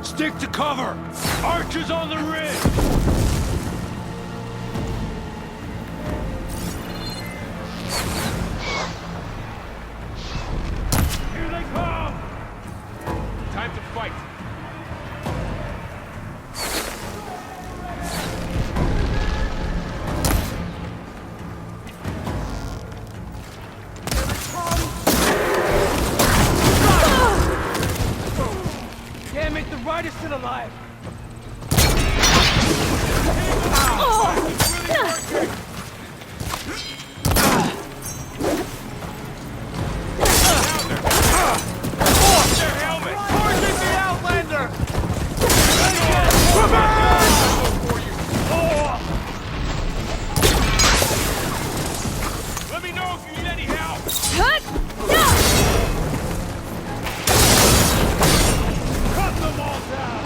Stick to cover! Archers on the ridge! Here they come! Time to fight! Can't make the rider still alive! Let me know if you need any help! Cut them all down!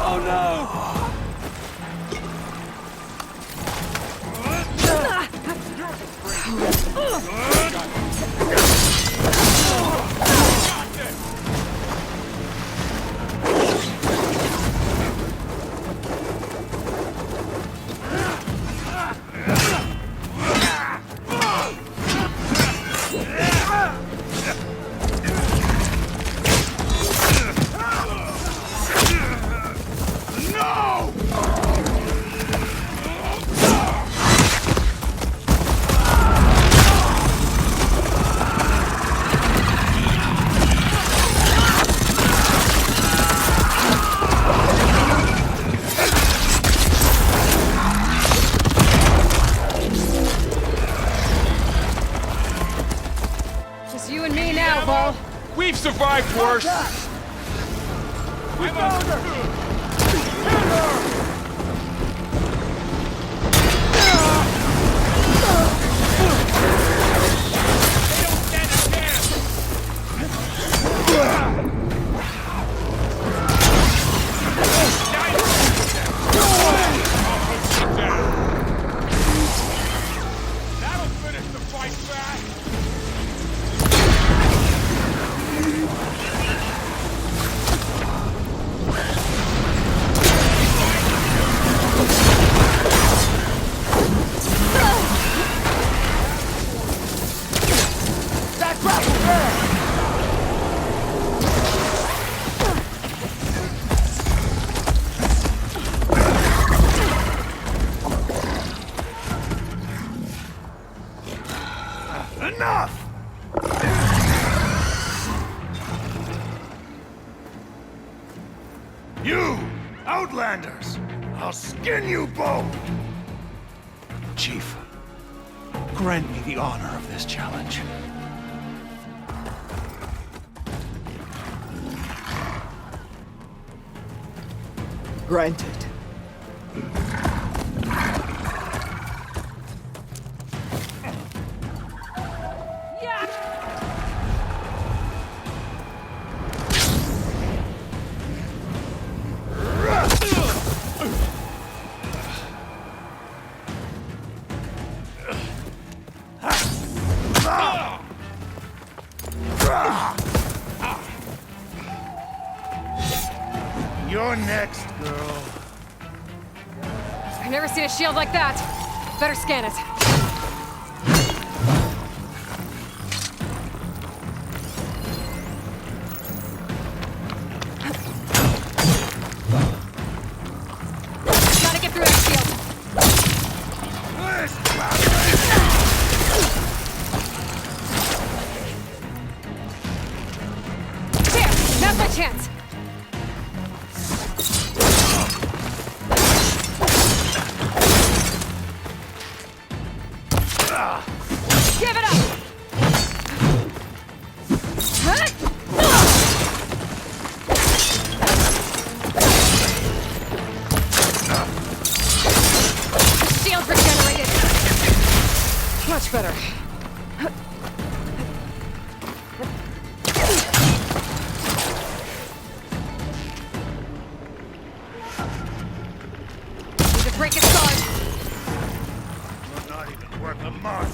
Oh no! Just you and me now, Bo. We've survived worse! We found her! That'll finish the fight fast! That grapple there! Enough! You, Outlanders! I'll skin you both! Chief, grant me the honor of this challenge. Granted. You're next, girl. I've never seen a shield like that. Better scan it. Gotta get through that shield. There! Now's my chance! Give it up! The shield regenerated. Much better. Need to break its guard. not even worth a mark.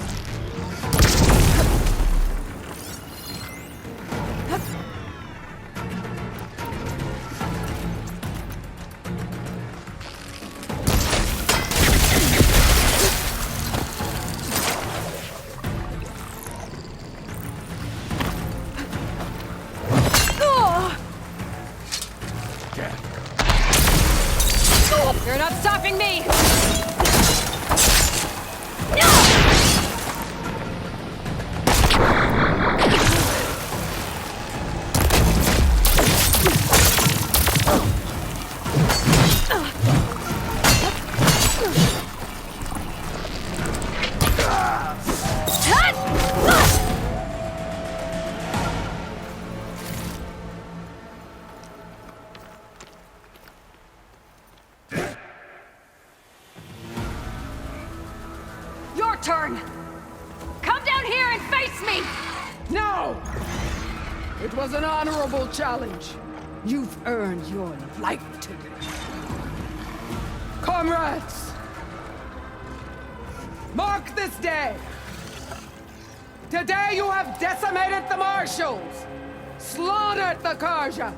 You're not stopping me! Your turn! Come down here and face me! No! It was an honorable challenge. You've earned your life today. Comrades! Mark this day! Today you have decimated the Marshals! Slaughtered the Karja!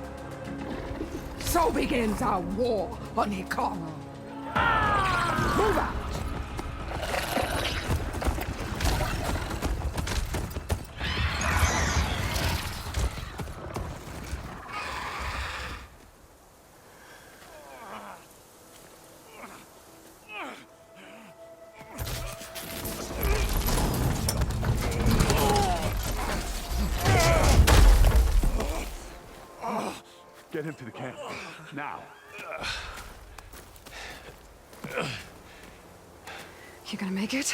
So begins our war on Hikaru. Move out! Get him to the camp. Now. You gonna make it?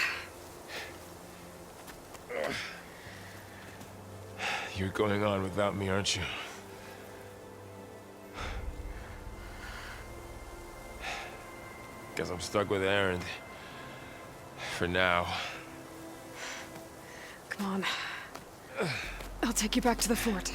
You're going on without me, aren't you? Guess I'm stuck with Erend. For now. Come on. I'll take you back to the fort.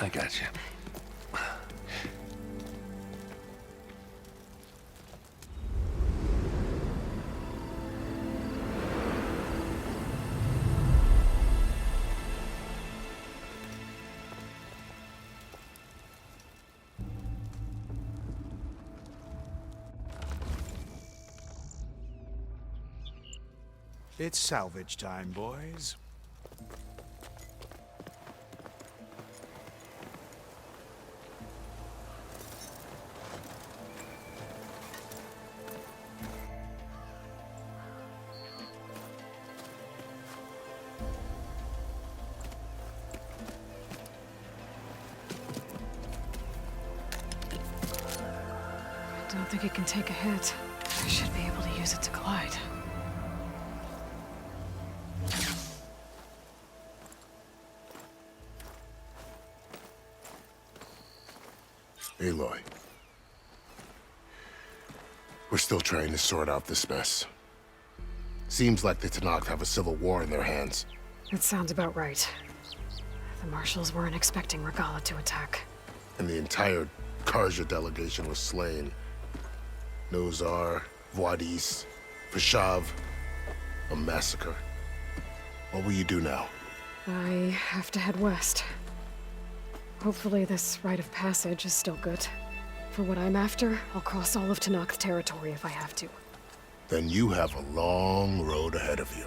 I got you. It's salvage time, boys. I don't think it can take a hit. I should be able to use it to glide. Aloy. We're still trying to sort out this mess. Seems like the Tenakth have a civil war in their hands. That sounds about right. The Marshals weren't expecting Regalla to attack. And the entire Karja delegation was slain. Nozar, Vuadis, Vashav. A massacre. What will you do now? I have to head west. Hopefully this rite of passage is still good. For what I'm after, I'll cross all of Tenakth territory if I have to. Then you have a long road ahead of you.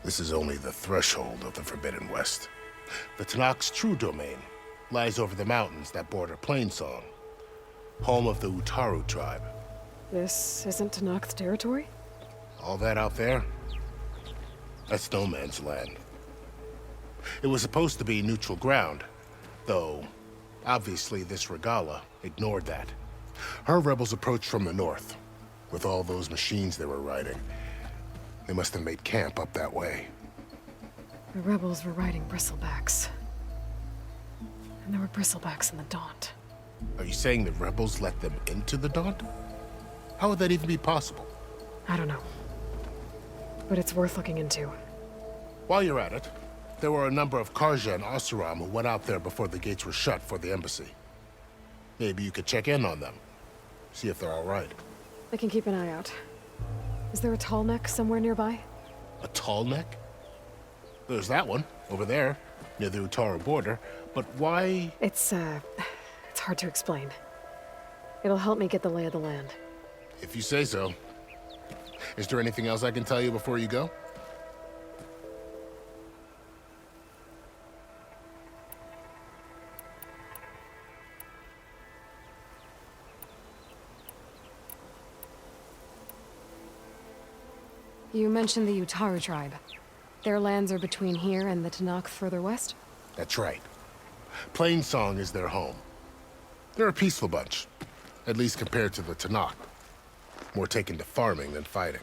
This is only the threshold of the Forbidden West. The Tenakth's true domain lies over the mountains that border Plainsong, home of the Utaru tribe. This isn't Tenakth territory? All that out there? That's no man's land. It was supposed to be neutral ground, though obviously this Regalla ignored that. Her rebels approached from the north, with all those machines they were riding. They must have made camp up that way. The rebels were riding bristlebacks. And there were bristlebacks in the Daunt. Are you saying the rebels let them into the Daunt? How would that even be possible? I don't know. But it's worth looking into. While you're at it, there were a number of Karja and Oseram who went out there before the gates were shut for the embassy. Maybe you could check in on them. See if they're all right. I can keep an eye out. Is there a tall neck somewhere nearby? A tall neck? There's that one, over there, near the Utaru border. But why? It's hard to explain. It'll help me get the lay of the land. If you say so. Is there anything else I can tell you before you go? You mentioned the Utaru tribe. Their lands are between here and the Tenakth further west? That's right. Plainsong is their home. They're a peaceful bunch, at least compared to the Tenakth. More taken to farming than fighting.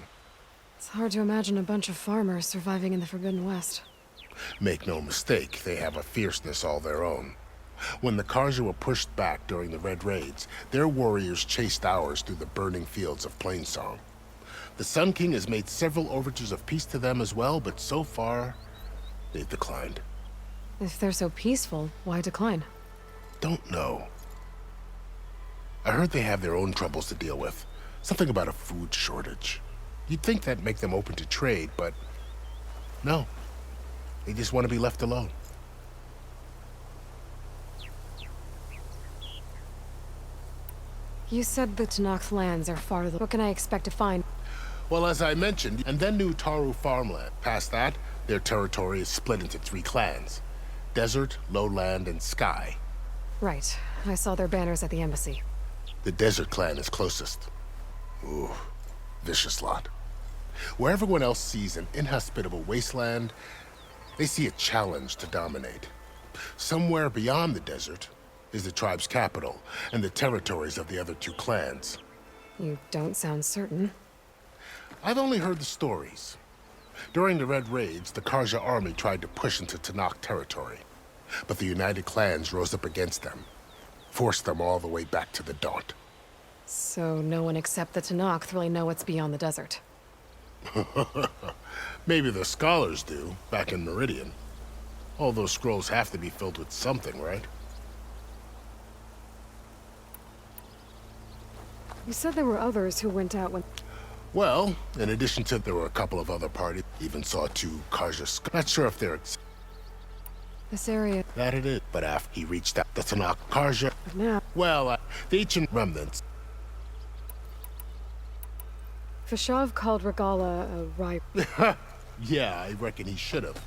It's hard to imagine a bunch of farmers surviving in the Forbidden West. Make no mistake, they have a fierceness all their own. When the Karja were pushed back during the Red Raids, their warriors chased ours through the burning fields of Plainsong. The Sun King has made several overtures of peace to them as well, but so far, they've declined. If they're so peaceful, why decline? Don't know. I heard they have their own troubles to deal with. Something about a food shortage. You'd think that'd make them open to trade, but no. They just want to be left alone. You said the Tenakth lands are far to the... What can I expect to find? Well, as I mentioned, and then New Taru farmland. Past that, their territory is split into 3 clans. Desert, Lowland, and Sky. Right. I saw their banners at the embassy. The Desert clan is closest. Ooh, vicious lot. Where everyone else sees an inhospitable wasteland, they see a challenge to dominate. Somewhere beyond the desert is the tribe's capital and the territories of the other 2 clans. You don't sound certain. I've only heard the stories. During the Red Raids, the Karja army tried to push into Tenakth territory, but the United Clans rose up against them, forced them all the way back to the Daunt. So no one except the Tenakth really know what's beyond the desert. Maybe the scholars do, back in Meridian. All those scrolls have to be filled with something, right? You said there were others who went out when... Well, in addition to there were a couple of other parties, even saw 2 Karja. Not sure if they're This area... that it is, but after he reached out the Tenakth Karja, But now... well, the ancient remnants. Fashav called Regala a ripe... Yeah, I reckon he should have.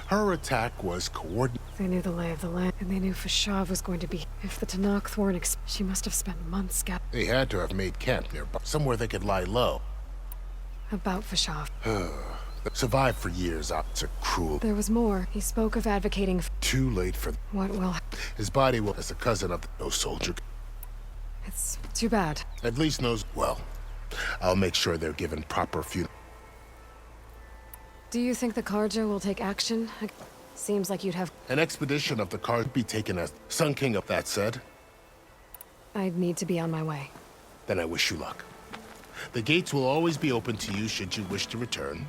Her attack was coordinated. They knew the lay of the land, and they knew Fashav was going to be... If the Tenakth weren't she must have spent months They had to have made camp nearby, somewhere they could lie low. about Fashav. Survived for years. It's a cruel. There was more. He spoke of advocating Too late for. what will... His body will, as a cousin of no soldier. It's too bad. At least knows well. I'll make sure they're given proper funeral. Do you think the Karja will take action? Seems like you'd have... An expedition of the Karja would be taken as Sun King of that said. I'd need to be on my way. Then I wish you luck. The gates will always be open to you should you wish to return.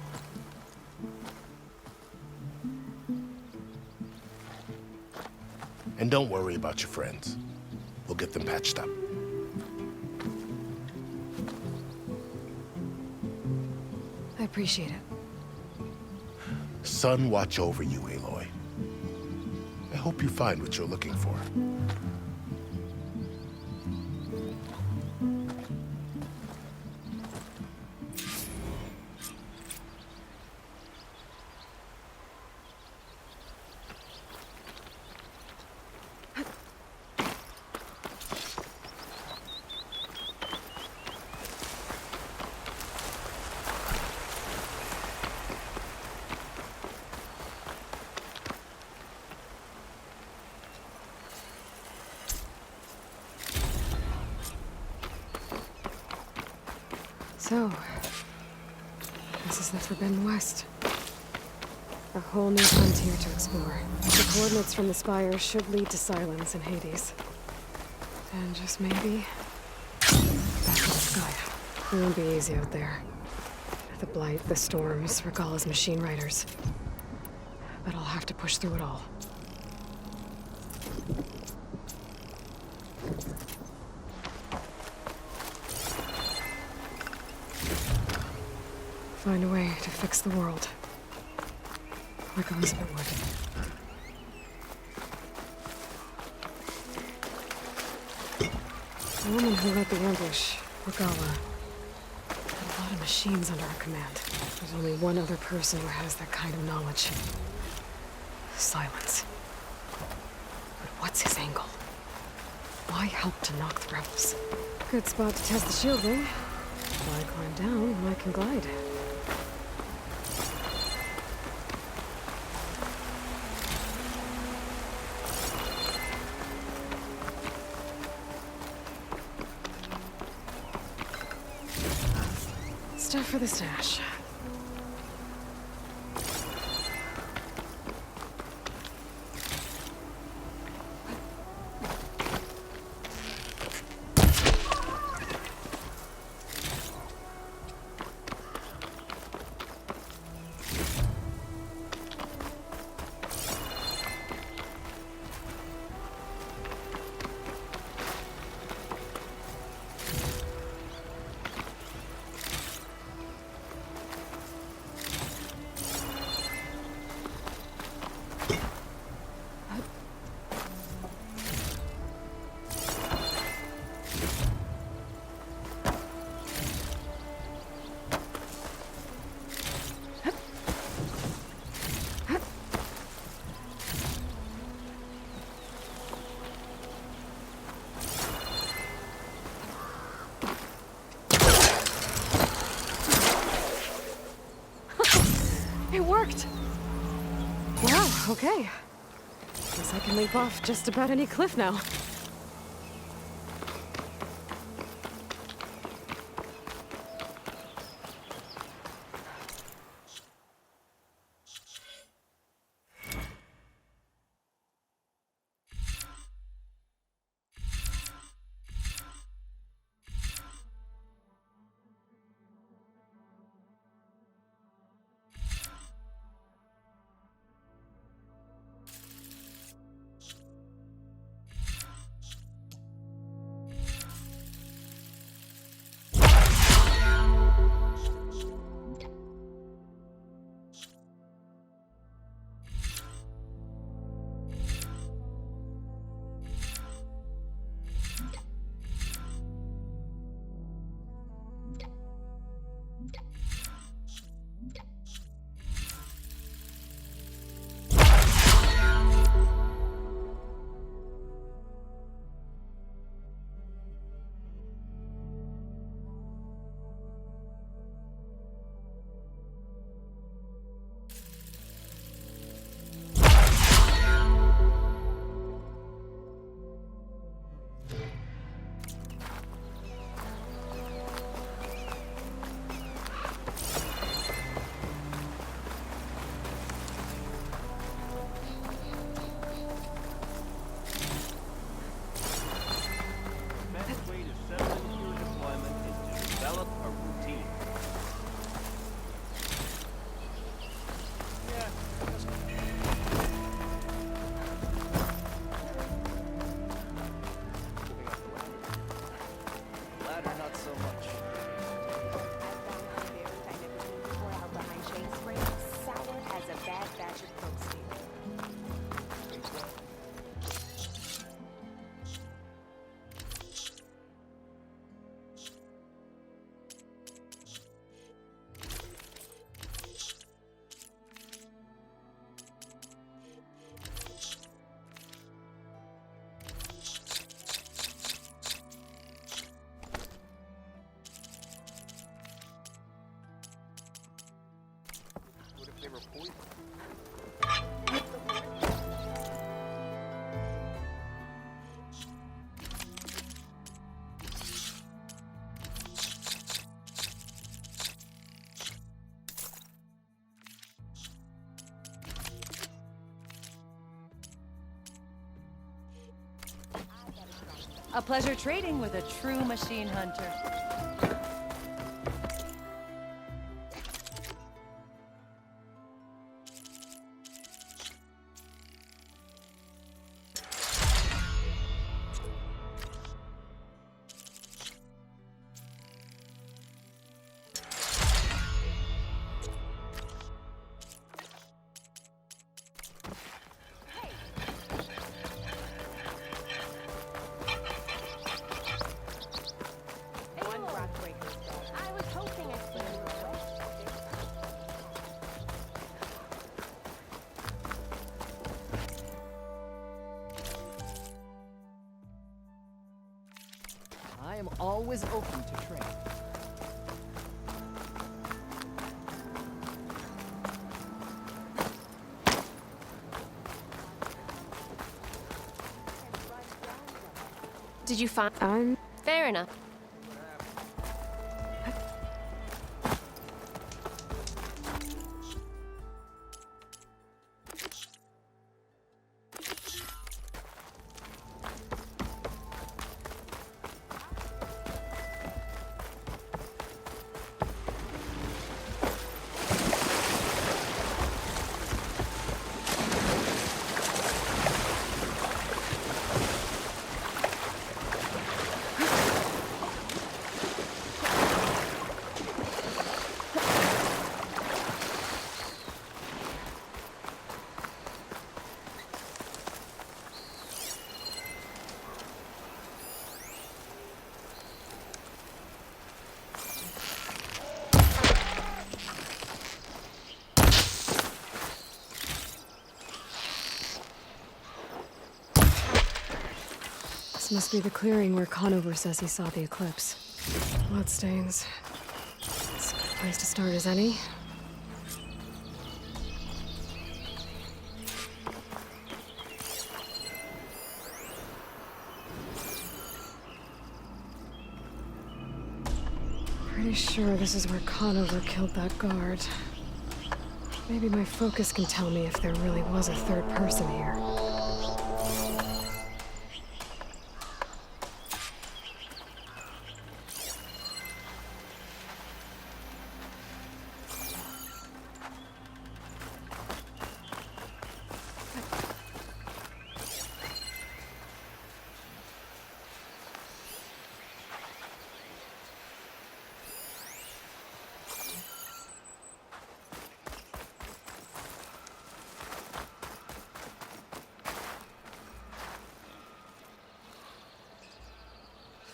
And don't worry about your friends. We'll get them patched up. I appreciate it. Sun watch over you, Aloy. I hope you find what you're looking for. So, this is the Forbidden West. A whole new frontier to explore. The coordinates from the spire should lead to Silence and Hades. And just maybe... back in the sky. It won't be easy out there. The Blight, the storms, Regalla's machine riders. But I'll have to push through it all. Find a way to fix the world. Like Elizabeth would. The woman who led the ambush, Regalla, had a lot of machines under her command. There's only one other person who has that kind of knowledge. Silence. But what's his angle? Why help to knock the rebels? Good spot to test the shield ring. Why climb down when I can glide? Stuff for the stash. It worked! Wow, okay. Guess I can leap off just about any cliff now. A pleasure trading with a true machine hunter. I am always open to trade. Did you find... Fair enough. This must be the clearing where Conover says he saw the eclipse. Bloodstains. It's a good place to start as any. Pretty sure this is where Conover killed that guard. Maybe my focus can tell me if there really was a third person here.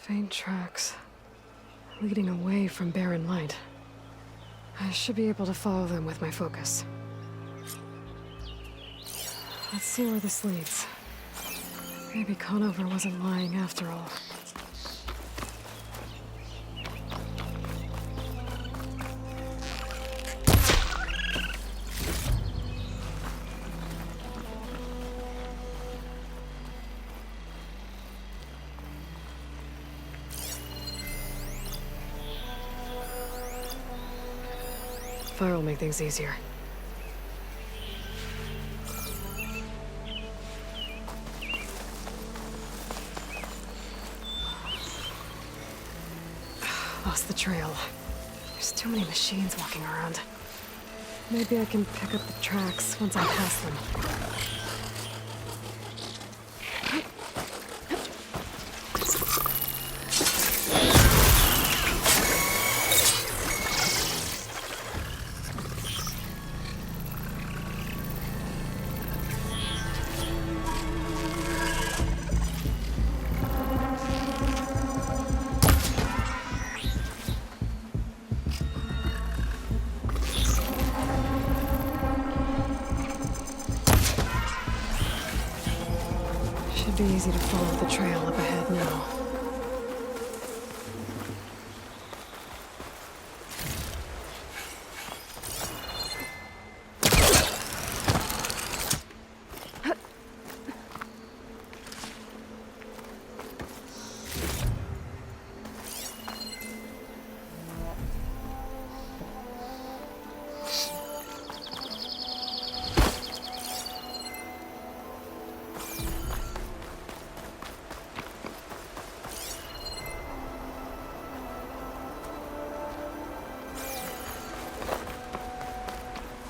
Faint tracks, leading away from Barren Light. I should be able to follow them with my focus. Let's see where this leads. Maybe Conover wasn't lying after all. Fire will make things easier. Lost the trail. There's too many machines walking around. Maybe I can pick up the tracks once I pass them. Should be easy to follow the trail up ahead now.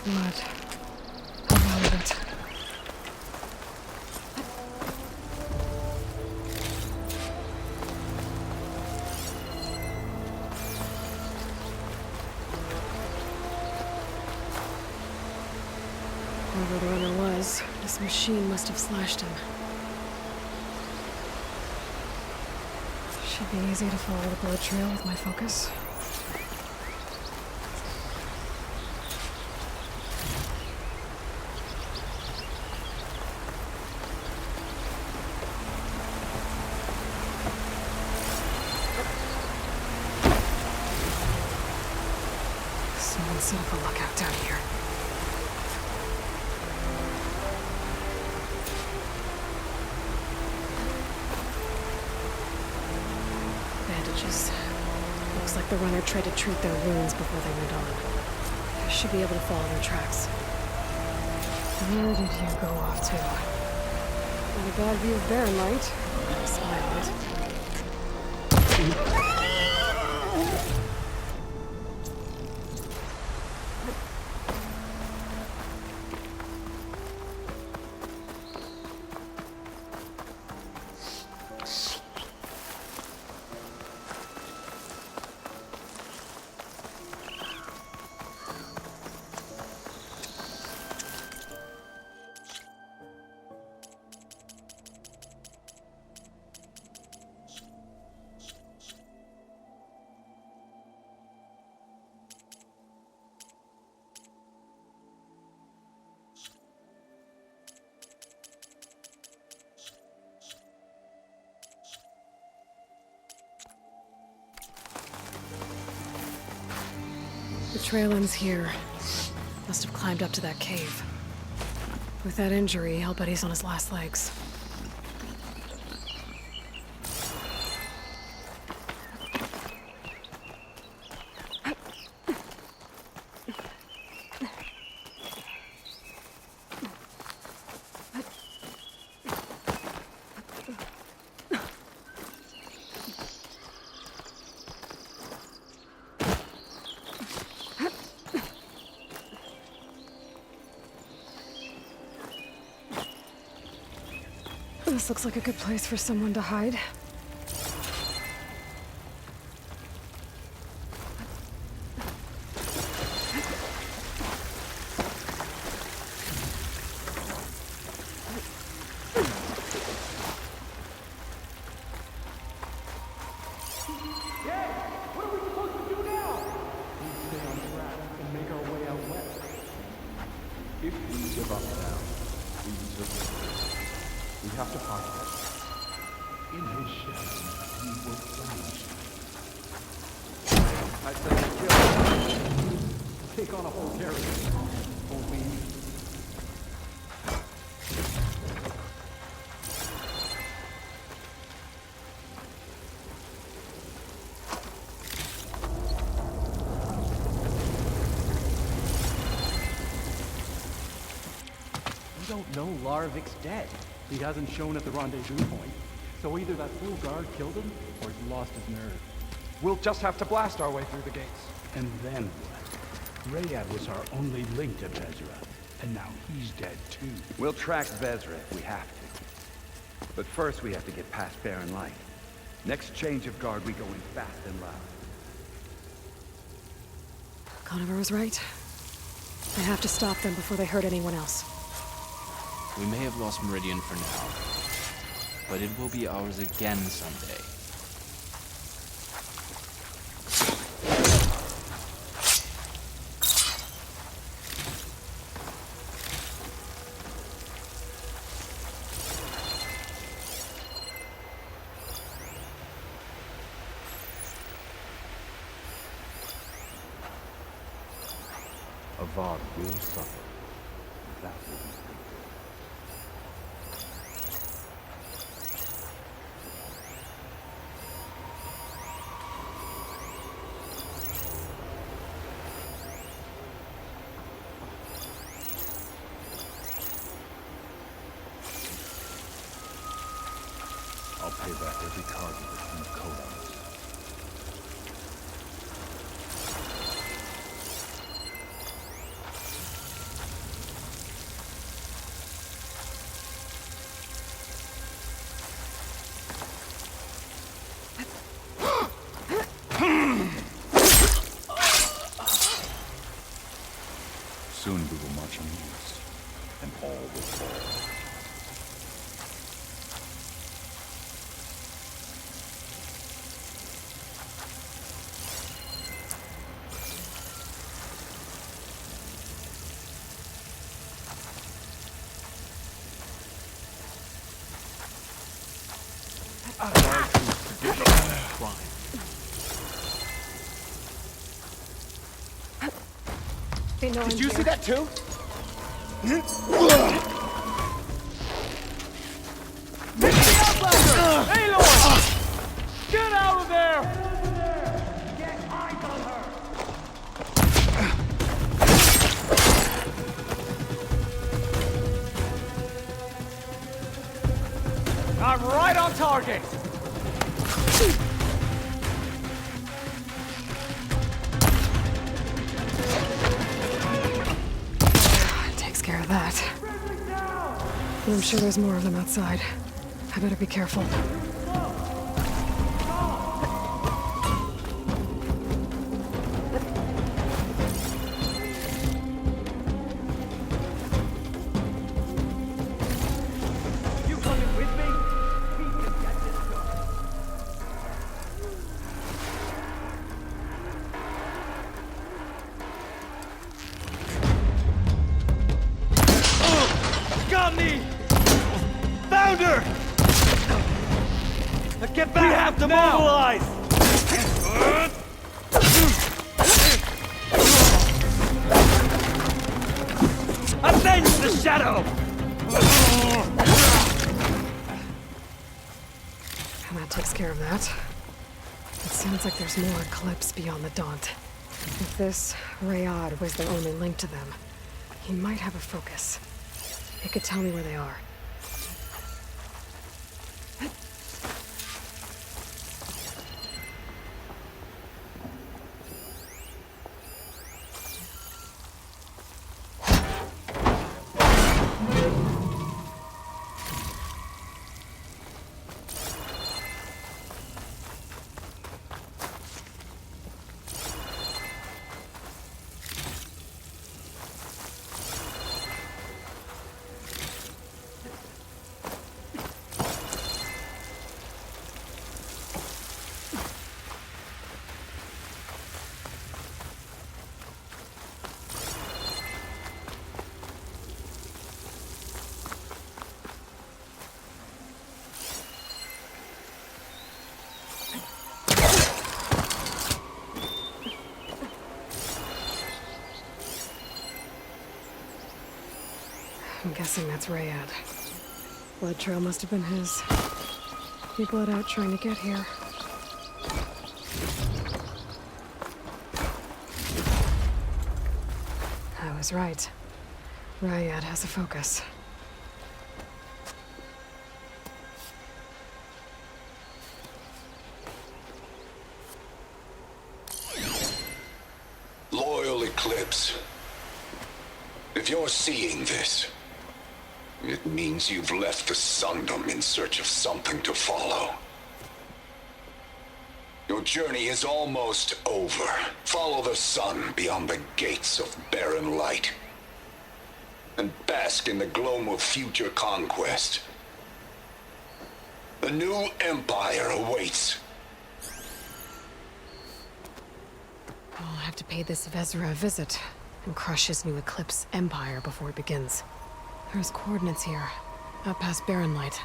What? How about it? Whoever the runner was, this machine must have slashed him. Should be easy to follow the bullet trail with my focus. Someone set up a lookout down here. Bandages. Looks like the runner tried to treat their wounds before they went on. I should be able to follow their tracks. Where did you go off to? Not a bad view of Barren Light. Smile it. The trail ends here. Must have climbed up to that cave. With that injury, I'll bet he's on his last legs. This looks like a good place for someone to hide. If we give up now, we deserve. We have to find him. In his shadow, he will vanish. I said kill him. Take on a whole character. Won't we? We don't know Larvik's dead. He hasn't shown at the rendezvous point. So either that fool guard killed him, or he's lost his nerve. We'll just have to blast our way through the gates. And then what? Rayad was our only link to Vezra, and now he's dead too. We'll track Vezra if we have to. But first we have to get past Barren Light. Next change of guard, we go in fast and loud. Conover was right. I have to stop them before they hurt anyone else. We may have lost Meridian for now, but it will be ours again someday. Avad will suffer. That will be. I'll pay back every target that you code on us. Crime. They know Did I'm you here. see that too? Aloy! Get out of there! Get eyes on her! I'm right on target! Takes care of that. I'm sure there's more of them outside. I better be careful. You coming with me? We can get this done. Got me! Found her! Get back! We have to mobilize! Avenge the shadow! And that takes care of that. It sounds like there's more Eclipse beyond the Daunt. If this Rayad was their only link to them, he might have a focus. He could tell me where they are. I'm guessing that's Rayad. Blood trail must have been his. He bled out trying to get here. I was right. Rayad has a focus. Loyal Eclipse. If you're seeing this, it means you've left the Sundom in search of something to follow. Your journey is almost over. Follow the sun beyond the gates of barren light, and bask in the gloam of future conquest. The new empire awaits. I'll have to pay this Vezra a visit and crush his new Eclipse empire before it begins. There's coordinates here, up past Barren Light.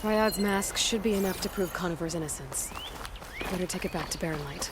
Ryad's mask should be enough to prove Conover's innocence. Better take it back to Barren Light.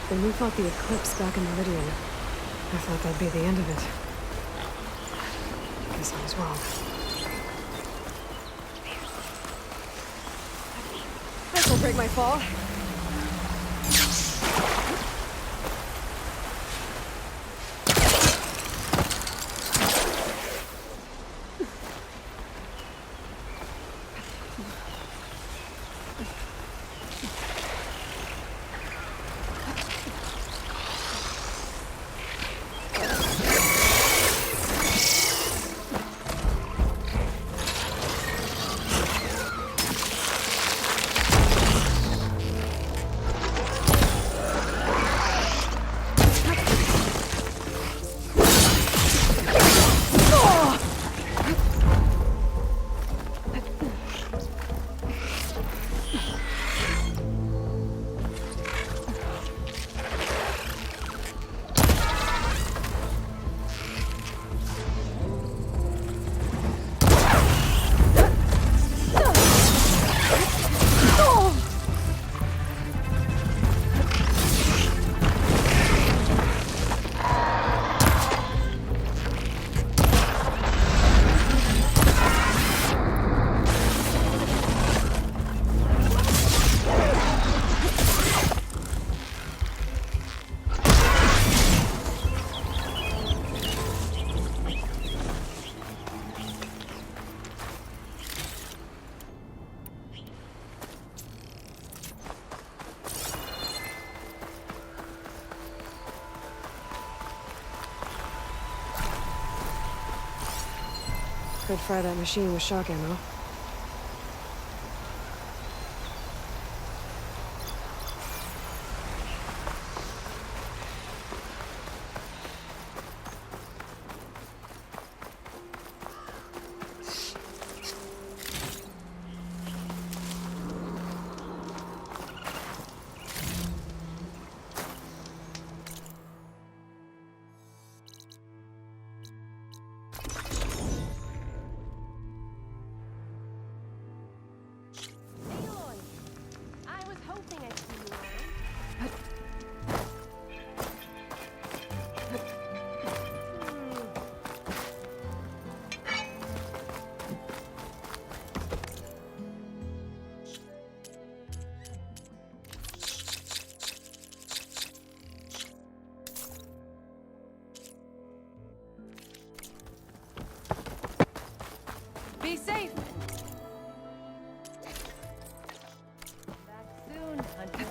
When we fought the Eclipse back in Meridian, I thought that'd be the end of it. Guess I was wrong. This'll break my fall. Could fry that machine with shock ammo. I was hoping I'd see you around. Be safe. Back soon, Hunter.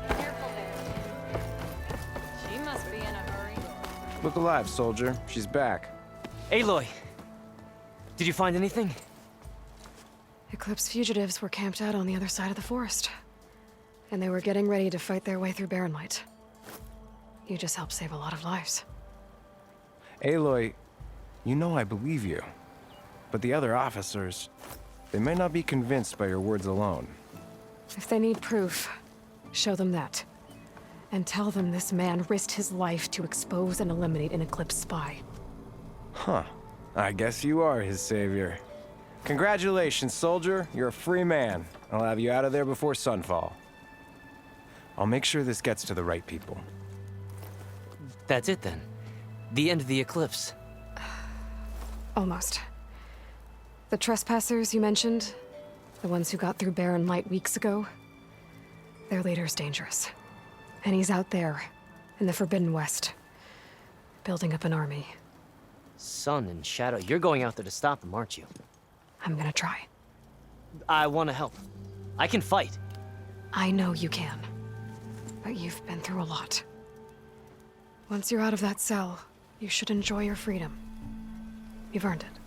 Careful there. She must be in a hurry. Look alive, soldier. She's back. Aloy! Did you find anything? Eclipse fugitives were camped out on the other side of the forest. And they were getting ready to fight their way through Barren Light. You just helped save a lot of lives. Aloy, you know I believe you. But the other officers, they may not be convinced by your words alone. If they need proof, show them that. And tell them this man risked his life to expose and eliminate an Eclipse spy. Huh. I guess you are his savior. Congratulations, soldier. You're a free man. I'll have you out of there before sunfall. I'll make sure this gets to the right people. That's it then. The end of the Eclipse. Almost. The trespassers you mentioned, the ones who got through Barren Light weeks ago, their leader's dangerous. And he's out there, in the Forbidden West, building up an army. Sun and Shadow, you're going out there to stop them, aren't you? I'm gonna try. I want to help. I can fight. I know you can. But you've been through a lot. Once you're out of that cell, you should enjoy your freedom. You've earned it.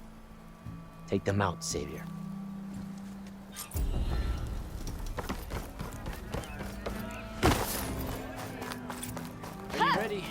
Take them out, Savior. Are you ready?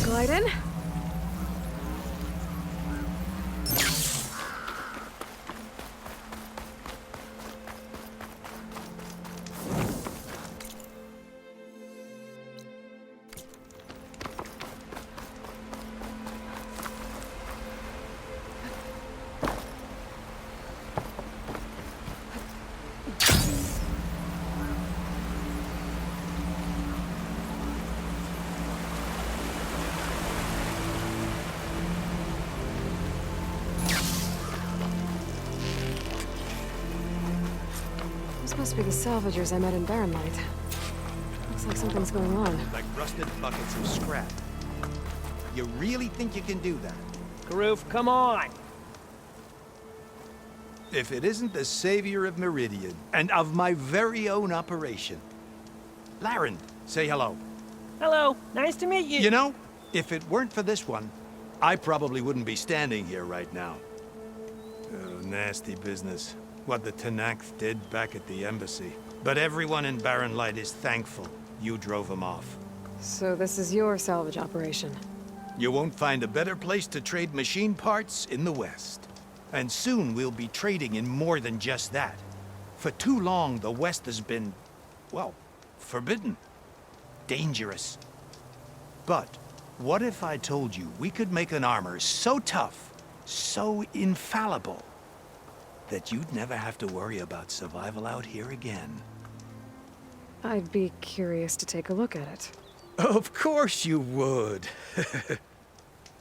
Glide in. This must be the salvagers I met in Barren Light. Looks like something's going on. Like rusted buckets of scrap. You really think you can do that? Karuf, come on! If it isn't the savior of Meridian, and of my very own operation. Laren, say hello. Hello, nice to meet you. You know, if it weren't for this one, I probably wouldn't be standing here right now. Oh, nasty business. What the Tenakth did back at the embassy. But everyone in Barren Light is thankful you drove them off. So this is your salvage operation? You won't find a better place to trade machine parts in the West. And soon we'll be trading in more than just that. For too long, the West has been, well, forbidden. Dangerous. But what if I told you we could make an armor so tough, so infallible, that you'd never have to worry about survival out here again? I'd be curious to take a look at it. Of course you would.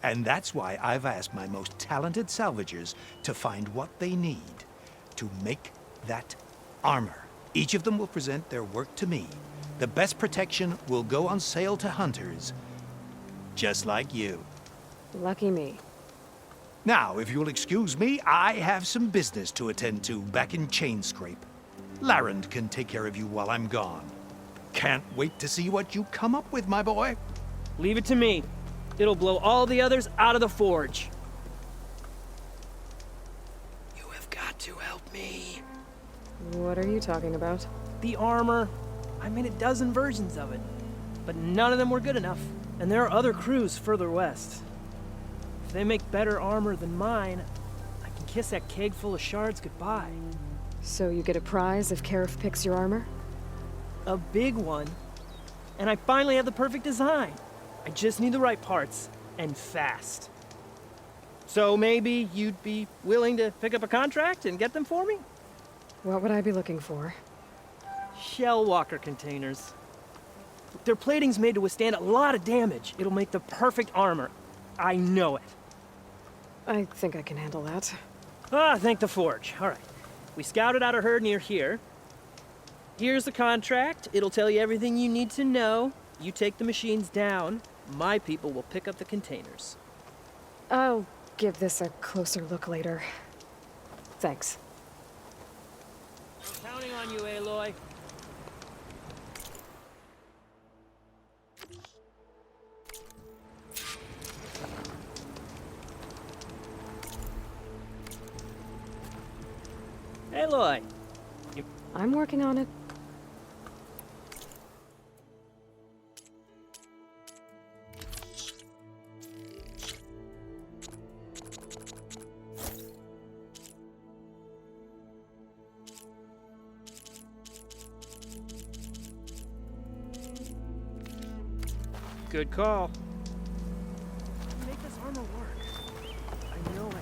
And that's why I've asked my most talented salvagers to find what they need to make that armor. Each of them will present their work to me. The best protection will go on sale to hunters, just like you. Lucky me. Now, if you'll excuse me, I have some business to attend to back in Chainscrape. Laren can take care of you while I'm gone. Can't wait to see what you come up with, my boy. Leave it to me. It'll blow all the others out of the forge. You have got to help me. What are you talking about? The armor. I made a dozen versions of it, but none of them were good enough. And there are other crews further west. If they make better armor than mine, I can kiss that keg full of shards goodbye. So you get a prize if Karif picks your armor? A big one. And I finally have the perfect design. I just need the right parts, and fast. So maybe you'd be willing to pick up a contract and get them for me? What would I be looking for? Shell walker containers. Their plating's made to withstand a lot of damage. It'll make the perfect armor. I know it. I think I can handle that. Ah, thank the forge. All right. We scouted out a herd near here. Here's the contract. It'll tell you everything you need to know. You take the machines down. My people will pick up the containers. I'll give this a closer look later. Thanks. I'm counting on you, Aloy. Aloy. I'm working on it. Good call. Make this armor work. I know it.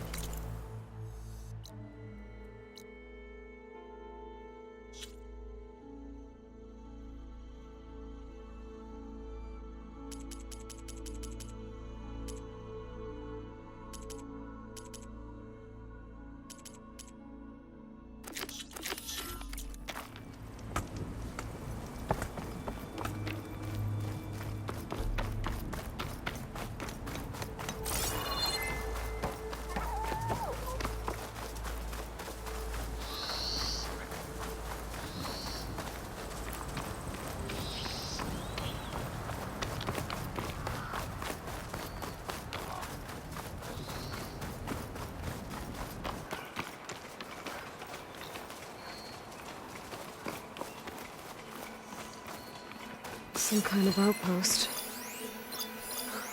Some kind of outpost.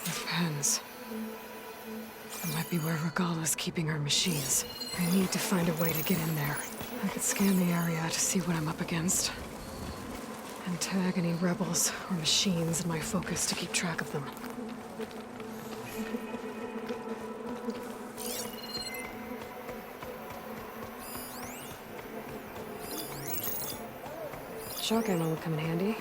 With pens. That might be where Regala's keeping her machines. I need to find a way to get in there. I could scan the area to see what I'm up against. And tag any rebels or machines in my focus to keep track of them. Shock ammo would come in handy.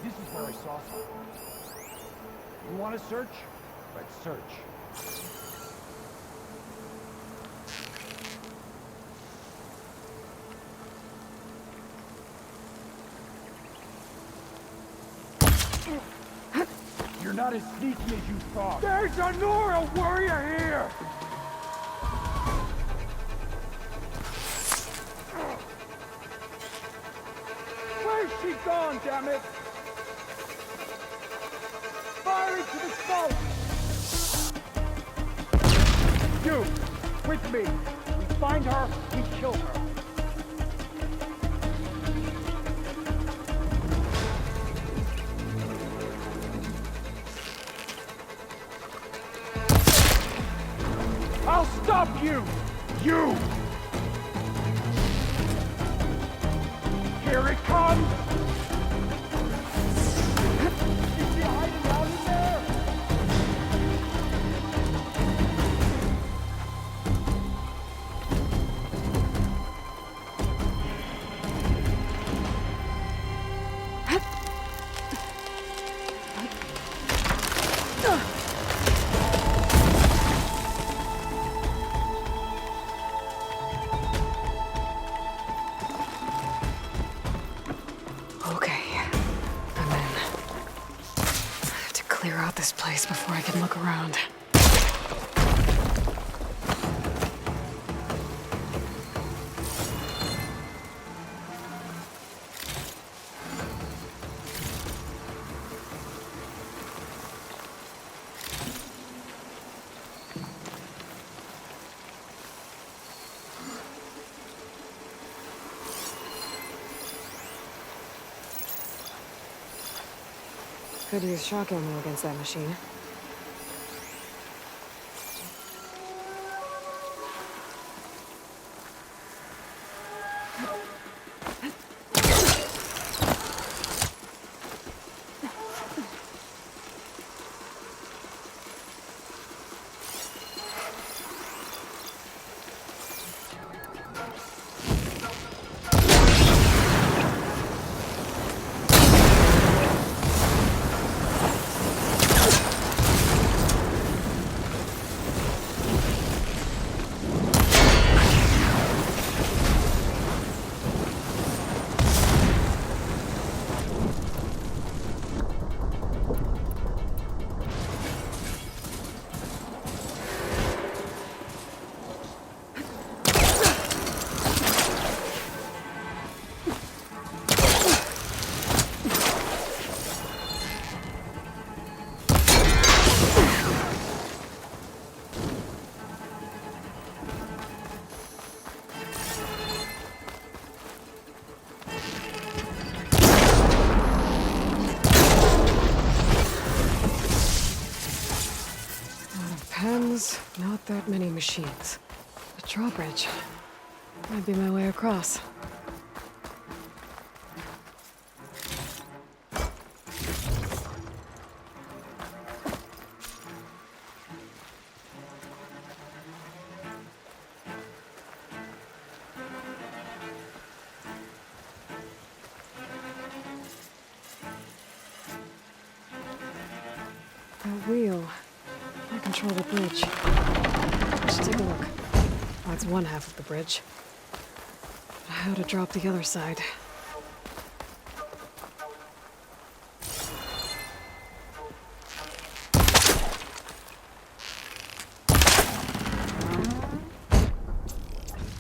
This is where I saw something. You want to search? Let's search. You're not as sneaky as you thought. There's a Nora warrior here! Where's she gone, damn it? Fire into the smoke! You, with me. We find her, we kill her. I'll stop you! You! Here it comes! Is she hiding out in there? Clear out this place before I can look around. Could use shock ammo against that machine. hands, not that many machines. A drawbridge. Might be my way across. That wheel. I control the bridge. Let's take a look. That's one half of the bridge. How to drop the other side.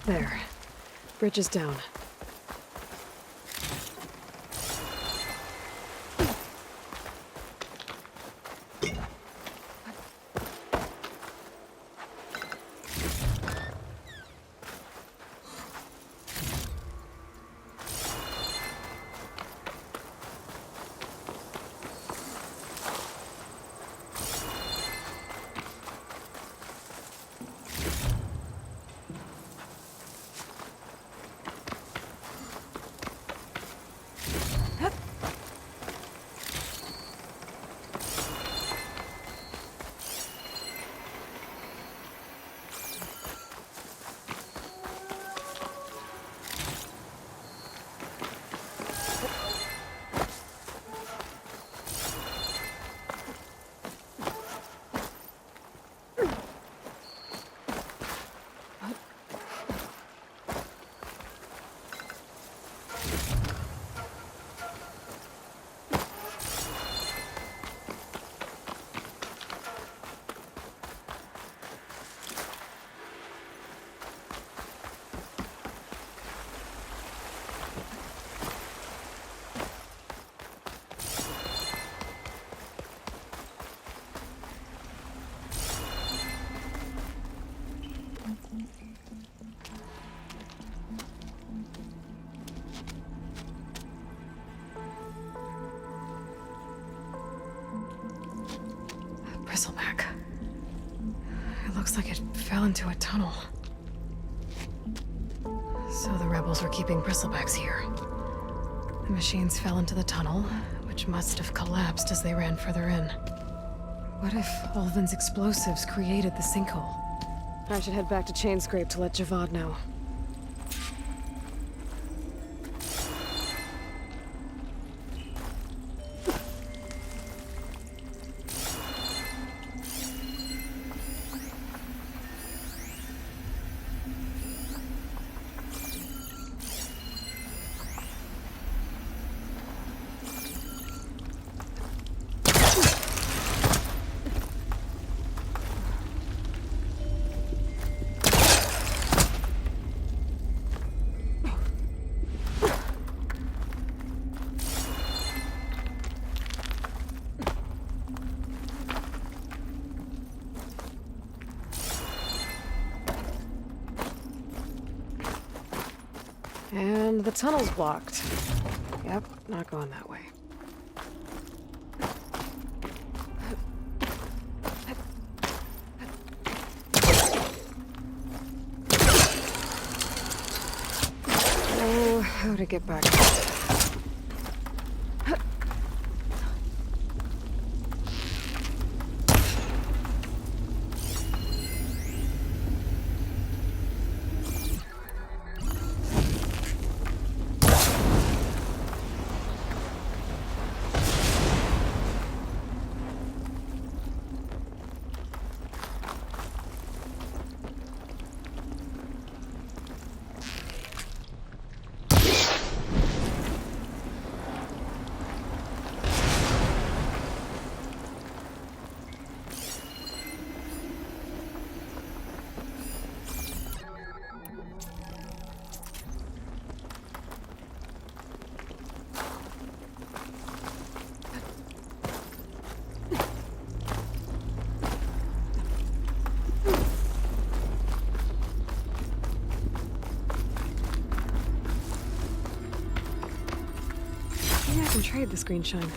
There. Bridge is down. Bristleback. It looks like it fell into a tunnel. So the rebels were keeping bristlebacks here. The machines fell into the tunnel, which must have collapsed as they ran further in. What if Ulvin's explosives created the sinkhole? I should head back to Chainscrape to let Javad know. And the tunnel's blocked. Yep, not going that way. Oh, how to get back? Maybe I can trade the screen shine.